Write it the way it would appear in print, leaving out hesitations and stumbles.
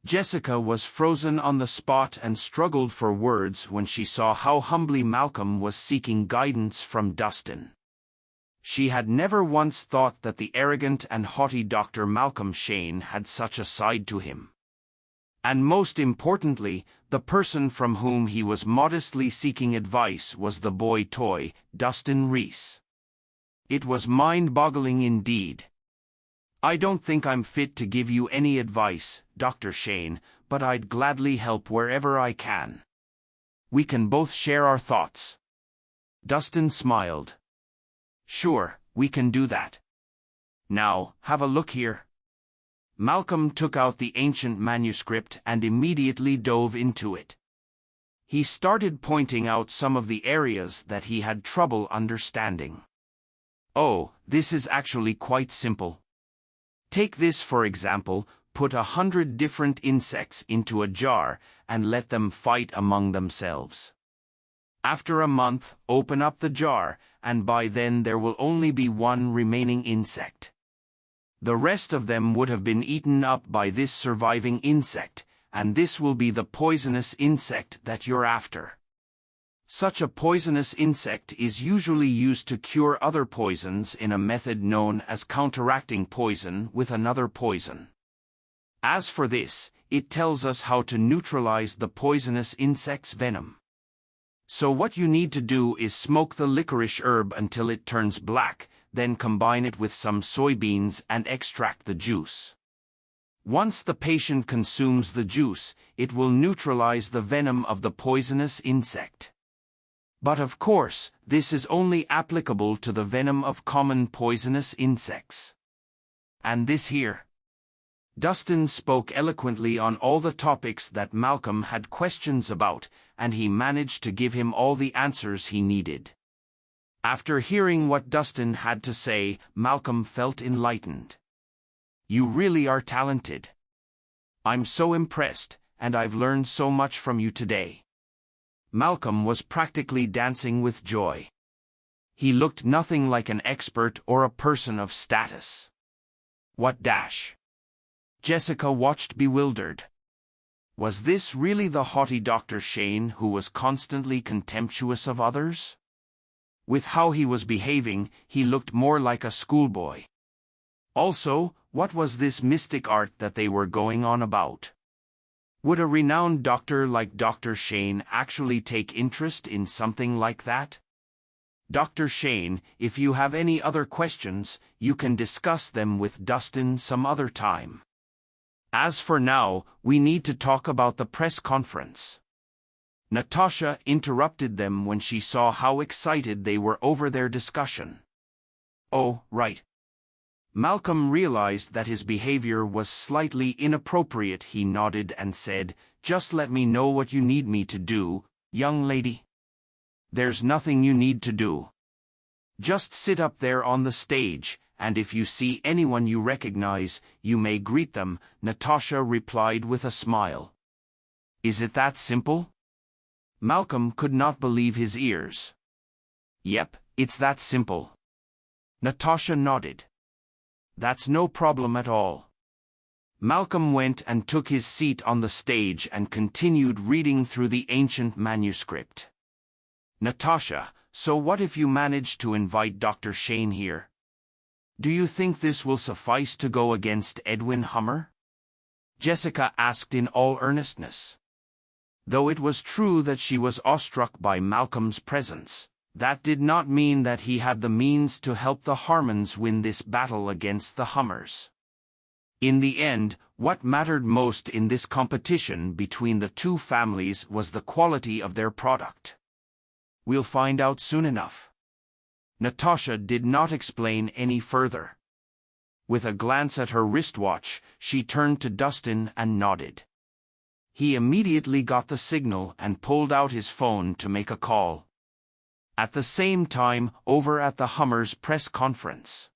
Jessica was frozen on the spot and struggled for words when she saw how humbly Malcolm was seeking guidance from Dustin. She had never once thought that the arrogant and haughty Dr. Malcolm Shane had such a side to him. And most importantly, the person from whom he was modestly seeking advice was the boy toy, Dustin Rhys. It was mind-boggling indeed. "I don't think I'm fit to give you any advice, Dr. Shane, but I'd gladly help wherever I can. We can both share our thoughts." Dustin smiled. "Sure, we can do that. Now, have a look here." Malcolm took out the ancient manuscript and immediately dove into it. He started pointing out some of the areas that he had trouble understanding. "Oh, this is actually quite simple. Take this for example, put 100 different insects into a jar and let them fight among themselves. After a month, open up the jar, and by then there will only be one remaining insect. The rest of them would have been eaten up by this surviving insect, and this will be the poisonous insect that you're after. Such a poisonous insect is usually used to cure other poisons in a method known as counteracting poison with another poison. As for this, it tells us how to neutralize the poisonous insect's venom. So what you need to do is smoke the licorice herb until it turns black, then combine it with some soybeans and extract the juice. Once the patient consumes the juice, it will neutralize the venom of the poisonous insect. But of course, this is only applicable to the venom of common poisonous insects. And this here." Dustin spoke eloquently on all the topics that Malcolm had questions about, and he managed to give him all the answers he needed. After hearing what Dustin had to say, Malcolm felt enlightened. "You really are talented. I'm so impressed, and I've learned so much from you today." Malcolm was practically dancing with joy. He looked nothing like an expert or a person of status. "What dash?" Jessica watched bewildered. Was this really the haughty Dr. Shane who was constantly contemptuous of others? With how he was behaving, he looked more like a schoolboy. Also, what was this mystic art that they were going on about? Would a renowned doctor like Dr. Shane actually take interest in something like that? Dr. Shane, if you have any other questions, you can discuss them with Dustin some other time. As for now, we need to talk about the press conference. Natasha interrupted them when she saw how excited they were over their discussion. "Oh, right." Malcolm realized that his behavior was slightly inappropriate. He nodded and said, "Just let me know what you need me to do, young lady." "There's nothing you need to do. Just sit up there on the stage, and if you see anyone you recognize, you may greet them," Natasha replied with a smile. "Is it that simple?" Malcolm could not believe his ears. "Yep, it's that simple." Natasha nodded. "That's no problem at all." Malcolm went and took his seat on the stage and continued reading through the ancient manuscript. "Natasha, so what if you manage to invite Dr. Shane here? Do you think this will suffice to go against Edwin Hummer?" Jessica asked in all earnestness. Though it was true that she was awestruck by Malcolm's presence, that did not mean that he had the means to help the Harmons win this battle against the Hummers. In the end, what mattered most in this competition between the two families was the quality of their product. "We'll find out soon enough." Natasha did not explain any further. With a glance at her wristwatch, she turned to Dustin and nodded. He immediately got the signal and pulled out his phone to make a call. At the same time, over at the Hummer's press conference,